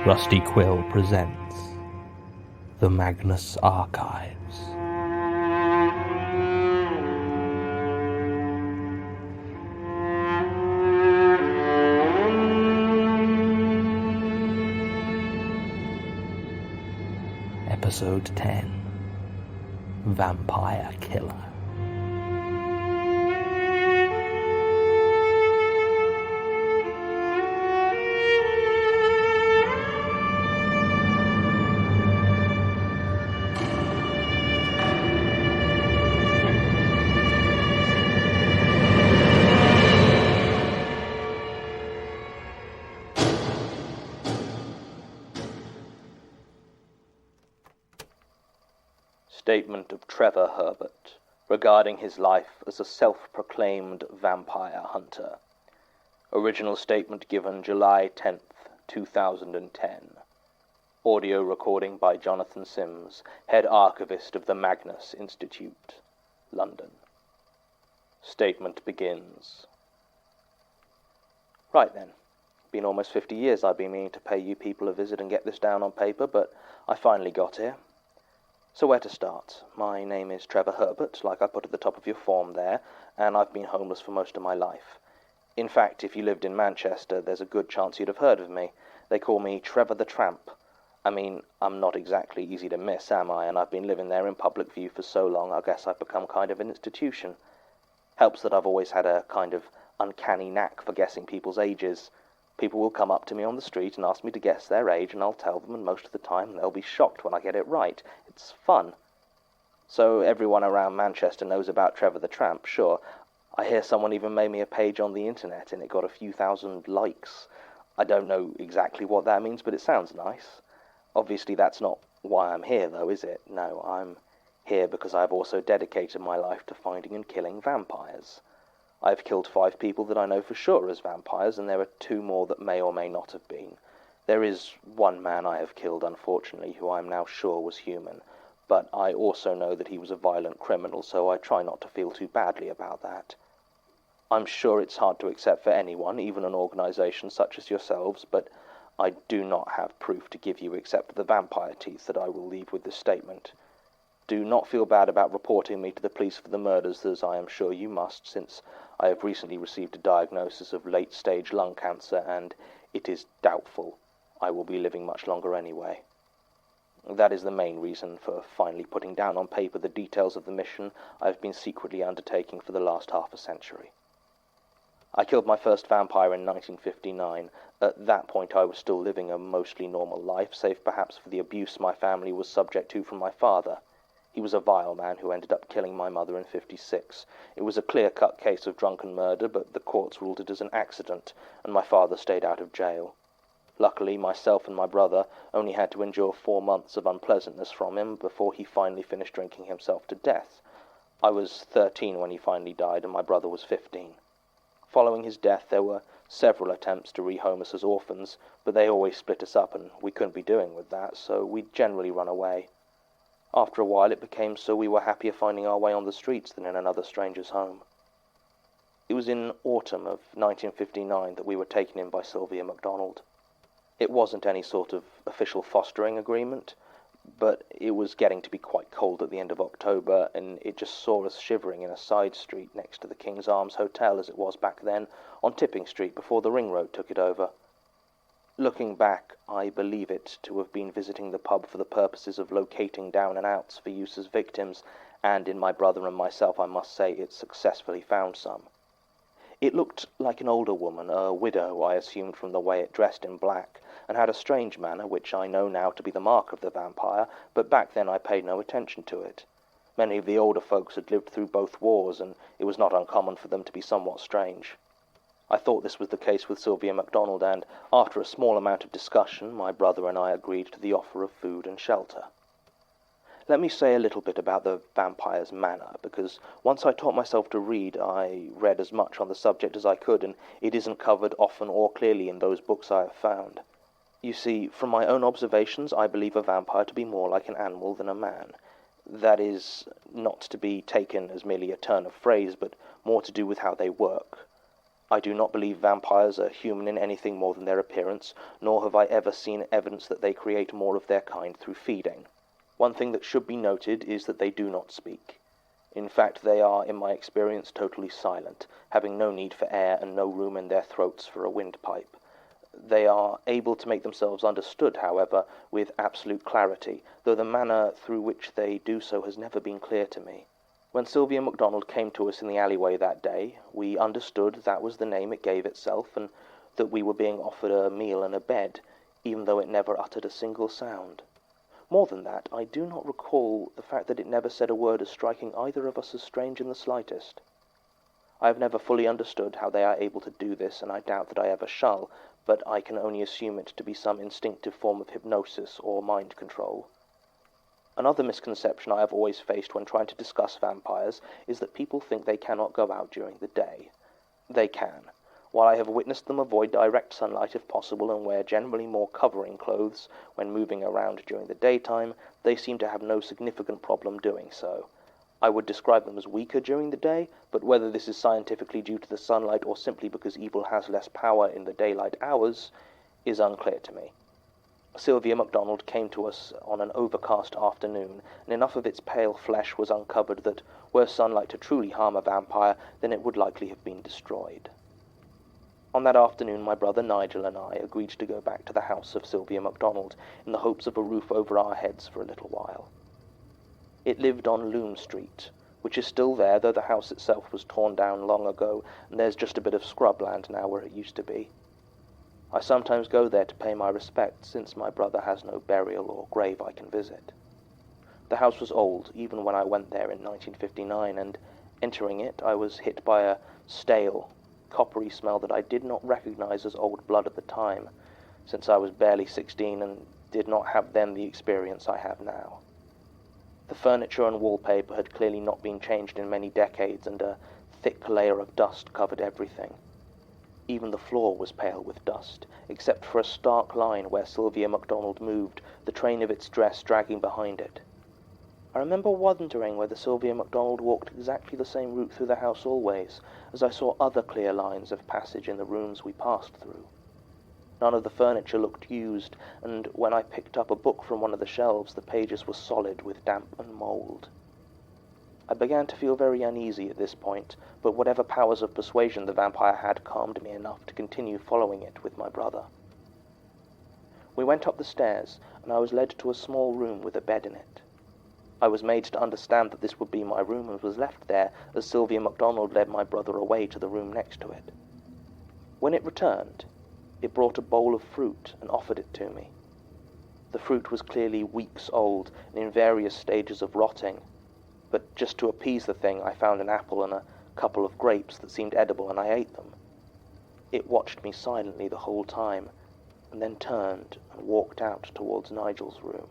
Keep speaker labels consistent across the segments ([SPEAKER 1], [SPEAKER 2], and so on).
[SPEAKER 1] Rusty Quill presents The Magnus Archives. Episode 10, Vampire Killer.
[SPEAKER 2] Statement of Trevor Herbert regarding his life as a self-proclaimed vampire hunter. Original statement given July 10th, 2010. Audio recording by Jonathan Sims, head archivist of the Magnus Institute, London. Statement begins. Right then. Been almost 50 years I've been meaning to pay you people a visit and get this down on paper, but I finally got here. So where to start? My name is Trevor Herbert, like I put at the top of your form there, and I've been homeless for most of my life. In fact, if you lived in Manchester, there's a good chance you'd have heard of me. They call me Trevor the Tramp. I mean, I'm not exactly easy to miss, am I? And I've been living there in public view for so long, I guess I've become kind of an institution. Helps that I've always had a kind of uncanny knack for guessing people's ages. People will come up to me on the street and ask me to guess their age, and I'll tell them, and most of the time they'll be shocked when I get it right. It's fun. So everyone around Manchester knows about Trevor the Tramp, sure. I hear someone even made me a page on the internet, and it got a few thousand likes. I don't know exactly what that means, but it sounds nice. Obviously that's not why I'm here, though, is it? No, I'm here because I've also dedicated my life to finding and killing vampires. I've killed 5 people that I know for sure as vampires, and there are 2 more that may or may not have been. There is 1 man I have killed, unfortunately, who I am now sure was human, but I also know that he was a violent criminal, so I try not to feel too badly about that. I'm sure it's hard to accept for anyone, even an organization such as yourselves, but I do not have proof to give you except for the vampire teeth that I will leave with this statement. Do not feel bad about reporting me to the police for the murders, as I am sure you must, since I have recently received a diagnosis of late-stage lung cancer, and it is doubtful I will be living much longer anyway. That is the main reason for finally putting down on paper the details of the mission I have been secretly undertaking for the last half a century. I killed my first vampire in 1959. At that point I was still living a mostly normal life, save perhaps for the abuse my family was subject to from my father. He was a vile man who ended up killing my mother in 1956. It was a clear-cut case of drunken murder, but the courts ruled it as an accident, and my father stayed out of jail. Luckily, myself and my brother only had to endure 4 months of unpleasantness from him before he finally finished drinking himself to death. I was 13 when he finally died, and my brother was 15. Following his death, there were several attempts to rehome us as orphans, but they always split us up, and we couldn't be doing with that, so we'd generally run away. After a while, it became so we were happier finding our way on the streets than in another stranger's home. It was in autumn of 1959 that we were taken in by Sylvia MacDonald. It wasn't any sort of official fostering agreement, but it was getting to be quite cold at the end of October, and it just saw us shivering in a side street next to the King's Arms Hotel as it was back then, on Tipping Street before the Ring Road took it over. Looking back, I believe it to have been visiting the pub for the purposes of locating down and outs for use as victims, and in my brother and myself I must say it successfully found some. It looked like an older woman, a widow I assumed from the way it dressed in black, and had a strange manner which I know now to be the mark of the vampire, but back then I paid no attention to it. Many of the older folks had lived through both wars, and it was not uncommon for them to be somewhat strange. I thought this was the case with Sylvia MacDonald, and after a small amount of discussion, my brother and I agreed to the offer of food and shelter. Let me say a little bit about the vampire's manner, because once I taught myself to read, I read as much on the subject as I could, and it isn't covered often or clearly in those books I have found. You see, from my own observations, I believe a vampire to be more like an animal than a man. That is not to be taken as merely a turn of phrase, but more to do with how they work. I do not believe vampires are human in anything more than their appearance, nor have I ever seen evidence that they create more of their kind through feeding. One thing that should be noted is that they do not speak. In fact, they are, in my experience, totally silent, having no need for air and no room in their throats for a windpipe. They are able to make themselves understood, however, with absolute clarity, though the manner through which they do so has never been clear to me. When Sylvia MacDonald came to us in the alleyway that day, we understood that was the name it gave itself, and that we were being offered a meal and a bed, even though it never uttered a single sound. More than that, I do not recall the fact that it never said a word as striking either of us as strange in the slightest. I have never fully understood how they are able to do this, and I doubt that I ever shall, but I can only assume it to be some instinctive form of hypnosis or mind control. Another misconception I have always faced when trying to discuss vampires is that people think they cannot go out during the day. They can. While I have witnessed them avoid direct sunlight if possible and wear generally more covering clothes when moving around during the daytime, they seem to have no significant problem doing so. I would describe them as weaker during the day, but whether this is scientifically due to the sunlight or simply because evil has less power in the daylight hours is unclear to me. Sylvia MacDonald came to us on an overcast afternoon, and enough of its pale flesh was uncovered that, were sunlight to truly harm a vampire, then it would likely have been destroyed. On that afternoon, my brother Nigel and I agreed to go back to the house of Sylvia MacDonald in the hopes of a roof over our heads for a little while. It lived on Loom Street, which is still there, though the house itself was torn down long ago, and there's just a bit of scrubland now where it used to be. I sometimes go there to pay my respects, since my brother has no burial or grave I can visit. The house was old, even when I went there in 1959, and entering it, I was hit by a stale, coppery smell that I did not recognize as old blood at the time, since I was barely 16 and did not have then the experience I have now. The furniture and wallpaper had clearly not been changed in many decades, and a thick layer of dust covered everything. Even the floor was pale with dust, except for a stark line where Sylvia MacDonald moved, the train of its dress dragging behind it. I remember wondering whether Sylvia MacDonald walked exactly the same route through the house always, as I saw other clear lines of passage in the rooms we passed through. None of the furniture looked used, and when I picked up a book from one of the shelves, the pages were solid with damp and mould. I began to feel very uneasy at this point, but whatever powers of persuasion the vampire had calmed me enough to continue following it with my brother. We went up the stairs, and I was led to a small room with a bed in it. I was made to understand that this would be my room, and was left there as Sylvia MacDonald led my brother away to the room next to it. When it returned, it brought a bowl of fruit and offered it to me. The fruit was clearly weeks old and in various stages of rotting, but just to appease the thing, I found an apple and a couple of grapes that seemed edible, and I ate them. It watched me silently the whole time, and then turned and walked out towards Nigel's room.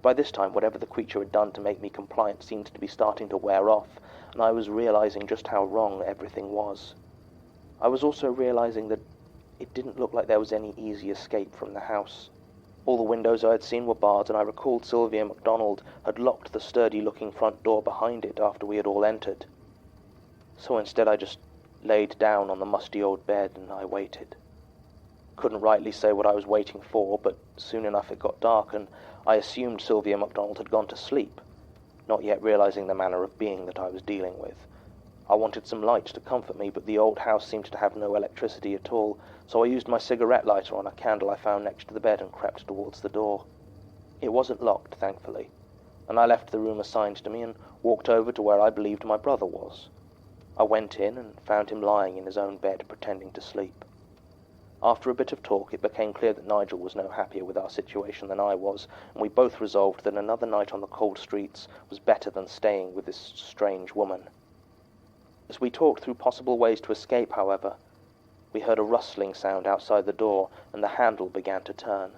[SPEAKER 2] By this time, whatever the creature had done to make me compliant seemed to be starting to wear off, and I was realizing just how wrong everything was. I was also realizing that it didn't look like there was any easy escape from the house. All the windows I had seen were barred, and I recalled Sylvia MacDonald had locked the sturdy-looking front door behind it after we had all entered. So instead I just laid down on the musty old bed and I waited. Couldn't rightly say what I was waiting for, but soon enough it got dark, and I assumed Sylvia MacDonald had gone to sleep, not yet realizing the manner of being that I was dealing with. I wanted some light to comfort me, but the old house seemed to have no electricity at all, so I used my cigarette lighter on a candle I found next to the bed and crept towards the door. It wasn't locked, thankfully, and I left the room assigned to me and walked over to where I believed my brother was. I went in and found him lying in his own bed, pretending to sleep. After a bit of talk, it became clear that Nigel was no happier with our situation than I was, and we both resolved that another night on the cold streets was better than staying with this strange woman. As we talked through possible ways to escape, however, we heard a rustling sound outside the door, and the handle began to turn.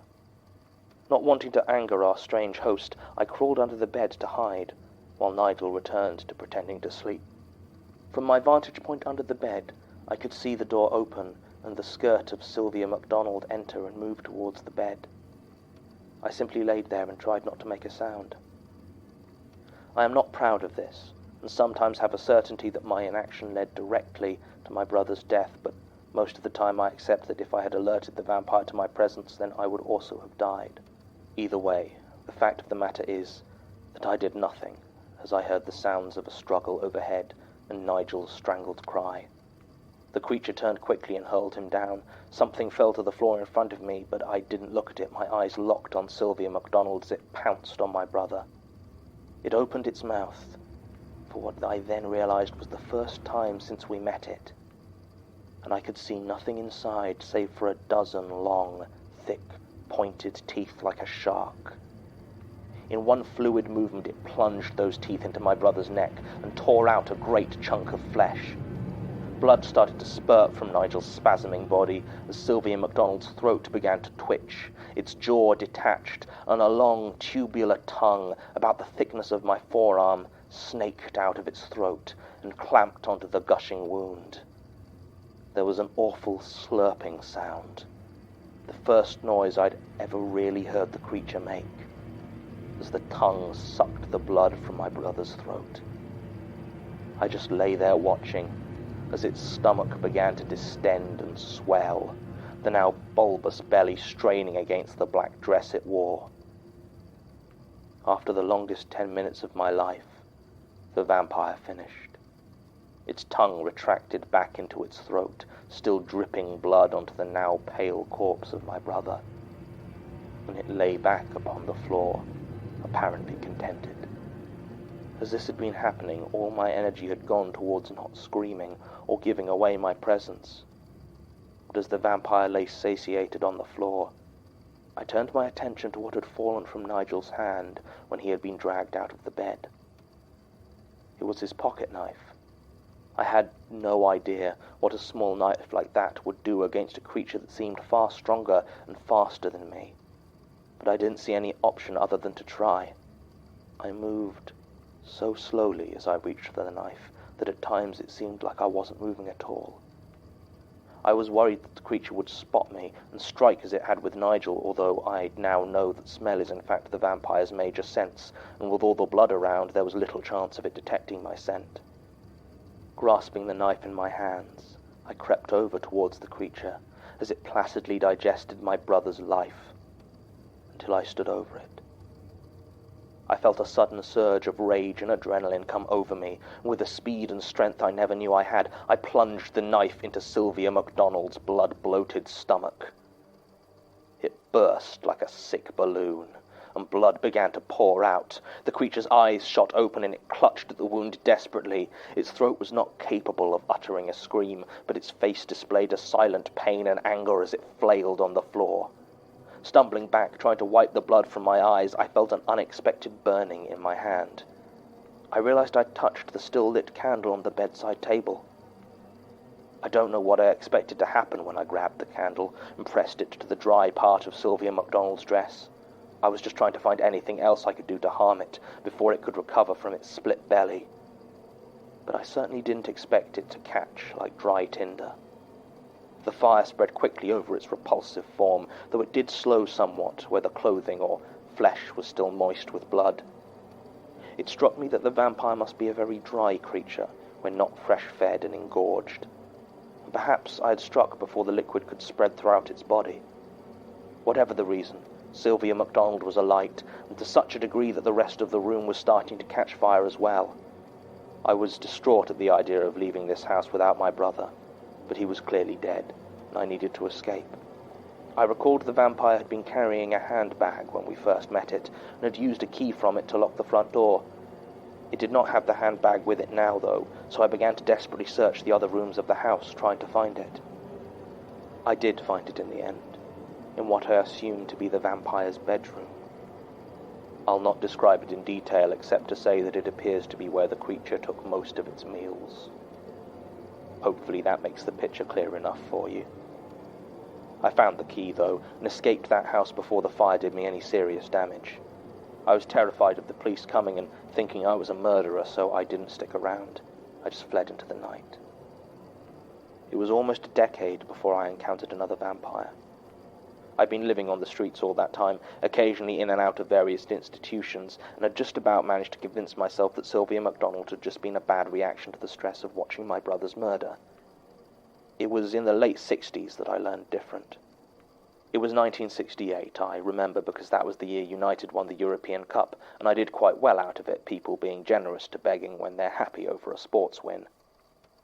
[SPEAKER 2] Not wanting to anger our strange host, I crawled under the bed to hide, while Nigel returned to pretending to sleep. From my vantage point under the bed, I could see the door open and the skirt of Sylvia MacDonald enter and move towards the bed. I simply laid there and tried not to make a sound. I am not proud of this, and sometimes have a certainty that my inaction led directly to my brother's death, but most of the time I accept that if I had alerted the vampire to my presence, then I would also have died. Either way, the fact of the matter is that I did nothing, as I heard the sounds of a struggle overhead and Nigel's strangled cry. The creature turned quickly and hurled him down. Something fell to the floor in front of me, but I didn't look at it. My eyes locked on Sylvia MacDonald as it pounced on my brother. It opened its mouth, for what I then realized was the first time since we met it, and I could see nothing inside save for a dozen long, thick, pointed teeth like a shark. In one fluid movement it plunged those teeth into my brother's neck and tore out a great chunk of flesh. Blood started to spurt from Nigel's spasming body as Sylvia MacDonald's throat began to twitch. Its jaw detached, and a long, tubular tongue, about the thickness of my forearm, snaked out of its throat and clamped onto the gushing wound. There was an awful slurping sound, the first noise I'd ever really heard the creature make, as the tongue sucked the blood from my brother's throat. I just lay there watching, as its stomach began to distend and swell, the now bulbous belly straining against the black dress it wore. After the longest 10 minutes of my life, the vampire finished. Its tongue retracted back into its throat, still dripping blood onto the now pale corpse of my brother, and it lay back upon the floor, apparently contented. As this had been happening, all my energy had gone towards not screaming or giving away my presence. But as the vampire lay satiated on the floor, I turned my attention to what had fallen from Nigel's hand when he had been dragged out of the bed. It was his pocket knife. I had no idea what a small knife like that would do against a creature that seemed far stronger and faster than me, but I didn't see any option other than to try. I moved so slowly as I reached for the knife that at times it seemed like I wasn't moving at all. I was worried that the creature would spot me and strike as it had with Nigel, although I now know that smell is in fact the vampire's major sense, and with all the blood around there was little chance of it detecting my scent. Grasping the knife in my hands, I crept over towards the creature as it placidly digested my brother's life, until I stood over it. I felt a sudden surge of rage and adrenaline come over me, and with a speed and strength I never knew I had, I plunged the knife into Sylvia MacDonald's blood-bloated stomach. It burst like a sick balloon, and blood began to pour out. The creature's eyes shot open and it clutched at the wound desperately. Its throat was not capable of uttering a scream, but its face displayed a silent pain and anger as it flailed on the floor. Stumbling back, trying to wipe the blood from my eyes, I felt an unexpected burning in my hand. I realized I'd touched the still-lit candle on the bedside table. I don't know what I expected to happen when I grabbed the candle and pressed it to the dry part of Sylvia MacDonald's dress. I was just trying to find anything else I could do to harm it before it could recover from its split belly. But I certainly didn't expect it to catch like dry tinder. The fire spread quickly over its repulsive form, though it did slow somewhat where the clothing or flesh was still moist with blood. It struck me that the vampire must be a very dry creature when not fresh-fed and engorged. And perhaps I had struck before the liquid could spread throughout its body. Whatever the reason, Sylvia MacDonald was alight, and to such a degree that the rest of the room was starting to catch fire as well. I was distraught at the idea of leaving this house without my brother, but he was clearly dead, and I needed to escape. I recalled the vampire had been carrying a handbag when we first met it, and had used a key from it to lock the front door. It did not have the handbag with it now, though, so I began to desperately search the other rooms of the house, trying to find it. I did find it in the end, in what I assumed to be the vampire's bedroom. I'll not describe it in detail, except to say that it appears to be where the creature took most of its meals. Hopefully that makes the picture clear enough for you. I found the key, though, and escaped that house before the fire did me any serious damage. I was terrified of the police coming and thinking I was a murderer, so I didn't stick around. I just fled into the night. It was almost a decade before I encountered another vampire. I'd been living on the streets all that time, occasionally in and out of various institutions, and had just about managed to convince myself that Sylvia MacDonald had just been a bad reaction to the stress of watching my brother's murder. It was in the late 60s that I learned different. It was 1968, I remember, because that was the year United won the European Cup, and I did quite well out of it, people being generous to begging when they're happy over a sports win.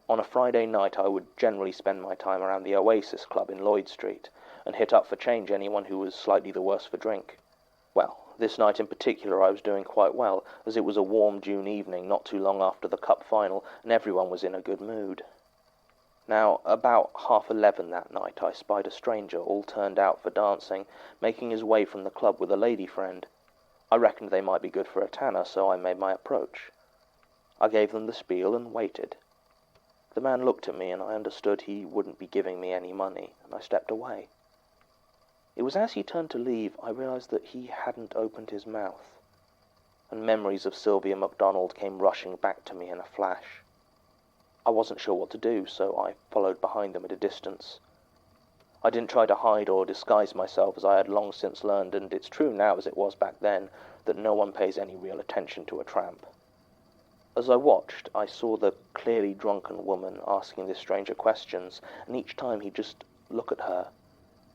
[SPEAKER 2] On a Friday night, I would generally spend my time around the Oasis Club in Lloyd Street, and hit up for change anyone who was slightly the worse for drink. Well, this night in particular I was doing quite well, as it was a warm June evening not too long after the cup final, and everyone was in a good mood. Now, about 11:30 that night, I spied a stranger, all turned out for dancing, making his way from the club with a lady friend. I reckoned they might be good for a tanner, so I made my approach. I gave them the spiel and waited. The man looked at me, and I understood he wouldn't be giving me any money, and I stepped away. It was as he turned to leave, I realized that he hadn't opened his mouth, and memories of Sylvia MacDonald came rushing back to me in a flash. I wasn't sure what to do, so I followed behind them at a distance. I didn't try to hide or disguise myself, as I had long since learned, and it's true now as it was back then, that no one pays any real attention to a tramp. As I watched, I saw the clearly drunken woman asking this stranger questions, and each time he'd just look at her,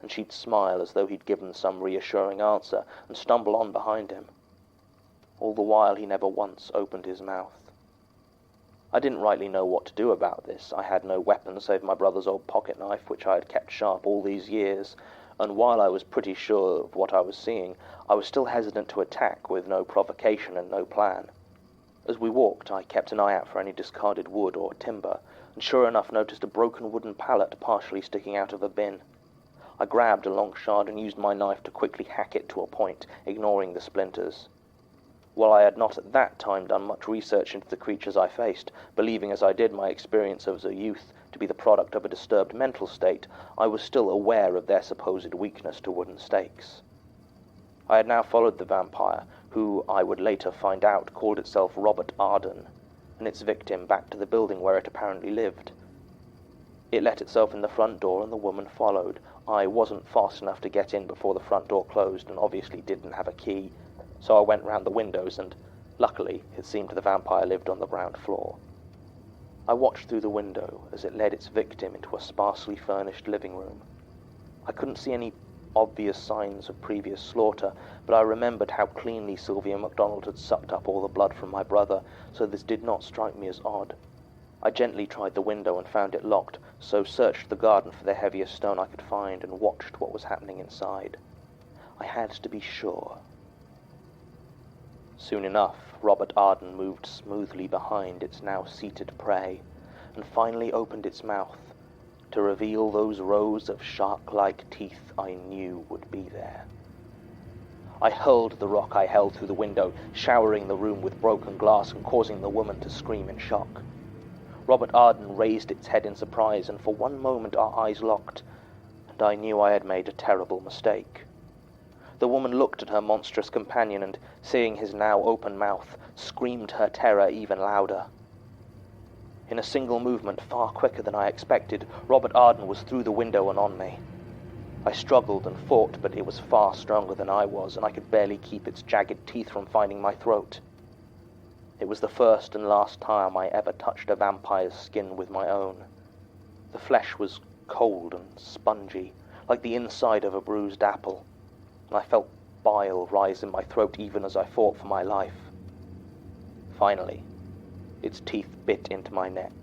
[SPEAKER 2] and she'd smile as though he'd given some reassuring answer, and stumble on behind him. All the while he never once opened his mouth. I didn't rightly know what to do about this. I had no weapon save my brother's old pocket-knife, which I had kept sharp all these years, and while I was pretty sure of what I was seeing, I was still hesitant to attack with no provocation and no plan. As we walked, I kept an eye out for any discarded wood or timber, and sure enough noticed a broken wooden pallet partially sticking out of a bin. I grabbed a long shard and used my knife to quickly hack it to a point, ignoring the splinters. While I had not at that time done much research into the creatures I faced, believing as I did my experience as a youth to be the product of a disturbed mental state, I was still aware of their supposed weakness to wooden stakes. I had now followed the vampire, who I would later find out called itself Robert Arden, and its victim back to the building where it apparently lived. It let itself in the front door and the woman followed. I wasn't fast enough to get in before the front door closed and obviously didn't have a key, so I went round the windows and, luckily, it seemed the vampire lived on the ground floor. I watched through the window as it led its victim into a sparsely furnished living room. I couldn't see any obvious signs of previous slaughter, but I remembered how cleanly Sylvia MacDonald had sucked up all the blood from my brother, so this did not strike me as odd. I gently tried the window and found it locked, so searched the garden for the heaviest stone I could find and watched what was happening inside. I had to be sure. Soon enough, Robert Arden moved smoothly behind its now seated prey, and finally opened its mouth to reveal those rows of shark-like teeth I knew would be there. I hurled the rock I held through the window, showering the room with broken glass and causing the woman to scream in shock. Robert Arden raised its head in surprise, and for one moment our eyes locked, and I knew I had made a terrible mistake. The woman looked at her monstrous companion and, seeing his now open mouth, screamed her terror even louder. In a single movement, far quicker than I expected, Robert Arden was through the window and on me. I struggled and fought, but it was far stronger than I was, and I could barely keep its jagged teeth from finding my throat. It was the first and last time I ever touched a vampire's skin with my own. The flesh was cold and spongy, like the inside of a bruised apple, and I felt bile rise in my throat even as I fought for my life. Finally, its teeth bit into my neck.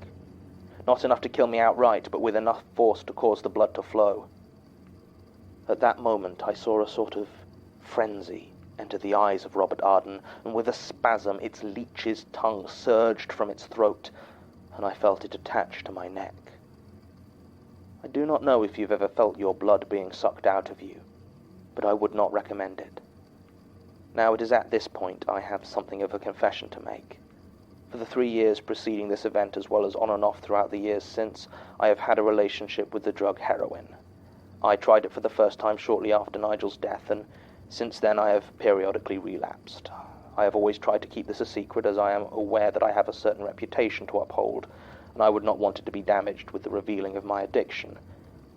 [SPEAKER 2] Not enough to kill me outright, but with enough force to cause the blood to flow. At that moment, I saw a sort of frenzy enter the eyes of Robert Arden, and with a spasm, its leech's tongue surged from its throat, and I felt it attach to my neck. I do not know if you've ever felt your blood being sucked out of you, but I would not recommend it. Now, it is at this point I have something of a confession to make. For the 3 years preceding this event, as well as on and off throughout the years since, I have had a relationship with the drug heroin. I tried it for the first time shortly after Nigel's death, and since then I have periodically relapsed. I have always tried to keep this a secret, as I am aware that I have a certain reputation to uphold, and I would not want it to be damaged with the revealing of my addiction.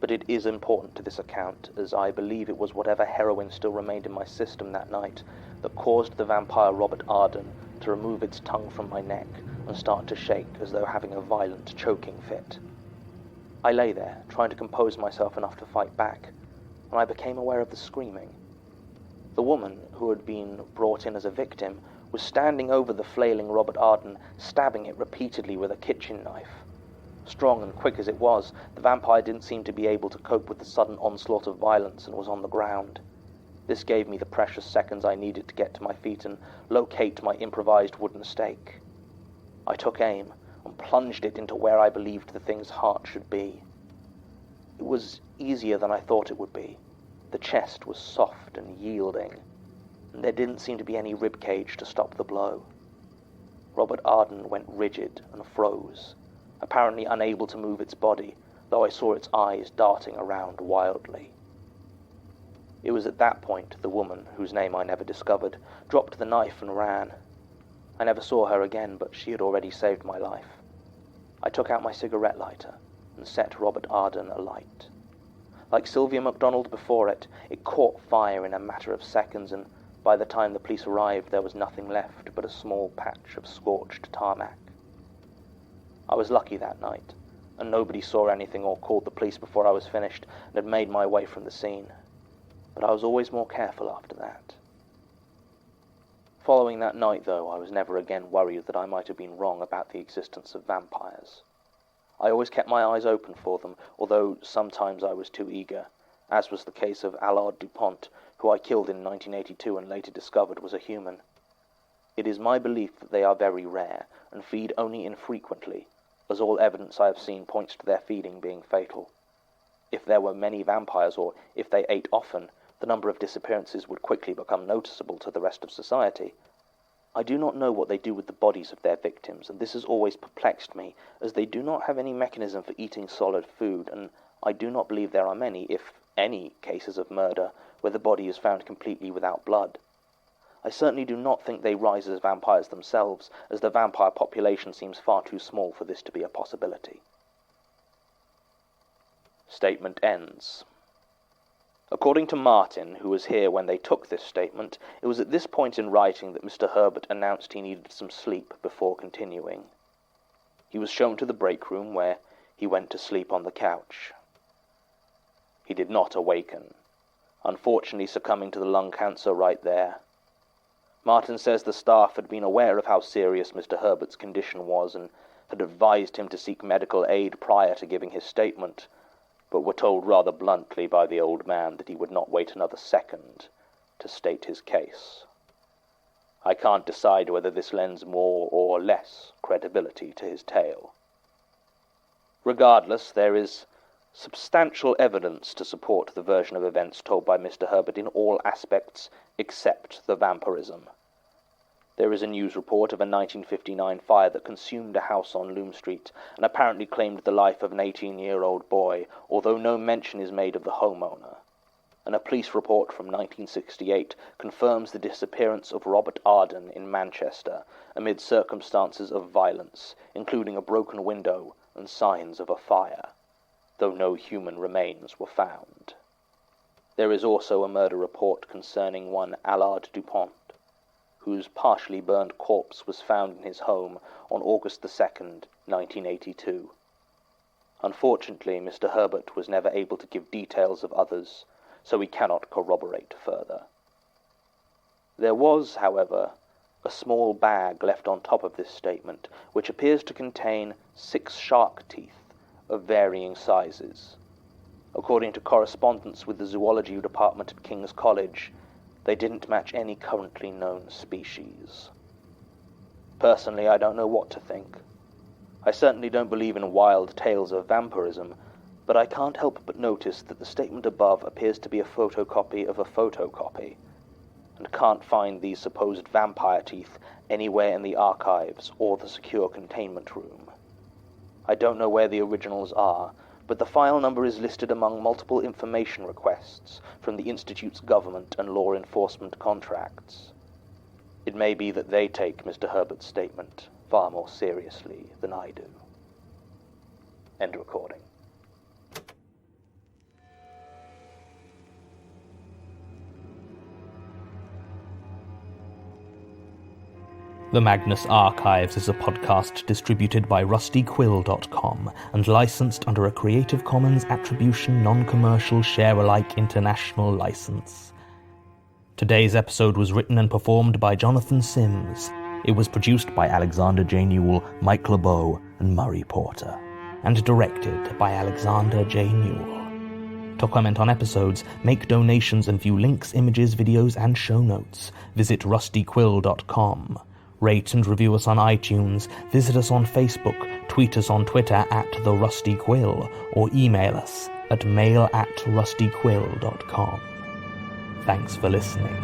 [SPEAKER 2] but it is important to this account, as I believe it was whatever heroin still remained in my system that night that caused the vampire Robert Arden to remove its tongue from my neck and start to shake as though having a violent choking fit. I lay there, trying to compose myself enough to fight back, when I became aware of the screaming. The woman, who had been brought in as a victim, was standing over the flailing Robert Arden, stabbing it repeatedly with a kitchen knife. Strong and quick as it was, the vampire didn't seem to be able to cope with the sudden onslaught of violence and was on the ground. This gave me the precious seconds I needed to get to my feet and locate my improvised wooden stake. I took aim and plunged it into where I believed the thing's heart should be. It was easier than I thought it would be. The chest was soft and yielding, and there didn't seem to be any rib cage to stop the blow. Robert Arden went rigid and froze, apparently unable to move its body, though I saw its eyes darting around wildly. It was at that point the woman, whose name I never discovered, dropped the knife and ran. I never saw her again, but she had already saved my life. I took out my cigarette lighter and set Robert Arden alight. Like Sylvia MacDonald before it, it caught fire in a matter of seconds, and by the time the police arrived, there was nothing left but a small patch of scorched tarmac. I was lucky that night, and nobody saw anything or called the police before I was finished and had made my way from the scene. But I was always more careful after that. Following that night, though, I was never again worried that I might have been wrong about the existence of vampires. I always kept my eyes open for them, although sometimes I was too eager, as was the case of Allard Dupont, who I killed in 1982 and later discovered was a human. It is my belief that they are very rare and feed only infrequently, as all evidence I have seen points to their feeding being fatal. If there were many vampires, or if they ate often, the number of disappearances would quickly become noticeable to the rest of society. I do not know what they do with the bodies of their victims, and this has always perplexed me, as they do not have any mechanism for eating solid food, and I do not believe there are many, if any, cases of murder where the body is found completely without blood. I certainly do not think they rise as vampires themselves, as the vampire population seems far too small for this to be a possibility. Statement ends. According to Martin, who was here when they took this statement, it was at this point in writing that Mr. Herbert announced he needed some sleep before continuing. He was shown to the break room, where he went to sleep on the couch. He did not awaken, unfortunately succumbing to the lung cancer right there. Martin says the staff had been aware of how serious Mr. Herbert's condition was and had advised him to seek medical aid prior to giving his statement, but were told rather bluntly by the old man that he would not wait another second to state his case. I can't decide whether this lends more or less credibility to his tale. Regardless, there is substantial evidence to support the version of events told by Mr. Herbert in all aspects except the vampirism. There is a news report of a 1959 fire that consumed a house on Loom Street and apparently claimed the life of an 18-year-old boy, although no mention is made of the homeowner. And a police report from 1968 confirms the disappearance of Robert Arden in Manchester amid circumstances of violence, including a broken window and signs of a fire, though no human remains were found. There is also a murder report concerning one Allard Dupont, whose partially burned corpse was found in his home on August 2nd, 1982. Unfortunately, Mr. Herbert was never able to give details of others, so we cannot corroborate further. There was, however, a small bag left on top of this statement, which appears to contain 6 shark teeth of varying sizes. According to correspondence with the zoology department at King's College, they didn't match any currently known species. Personally, I don't know what to think. I certainly don't believe in wild tales of vampirism, but I can't help but notice that the statement above appears to be a photocopy of a photocopy, and can't find these supposed vampire teeth anywhere in the archives or the secure containment room. I don't know where the originals are, but the file number is listed among multiple information requests from the Institute's government and law enforcement contracts. It may be that they take Mr. Herbert's statement far more seriously than I do. End recording.
[SPEAKER 1] The Magnus Archives is a podcast distributed by rustyquill.com and licensed under a Creative Commons Attribution Non-Commercial Share-alike International License. Today's episode was written and performed by Jonathan Sims. It was produced by Alexander J. Newell, Mike LeBeau, and Murray Porter, and directed by Alexander J. Newell. To comment on episodes, make donations, and view links, images, videos, and show notes, visit rustyquill.com. Rate and review us on iTunes, visit us on Facebook, tweet us on Twitter @TheRustyQuill, or email us at mail@rustyquill.com. Thanks for listening.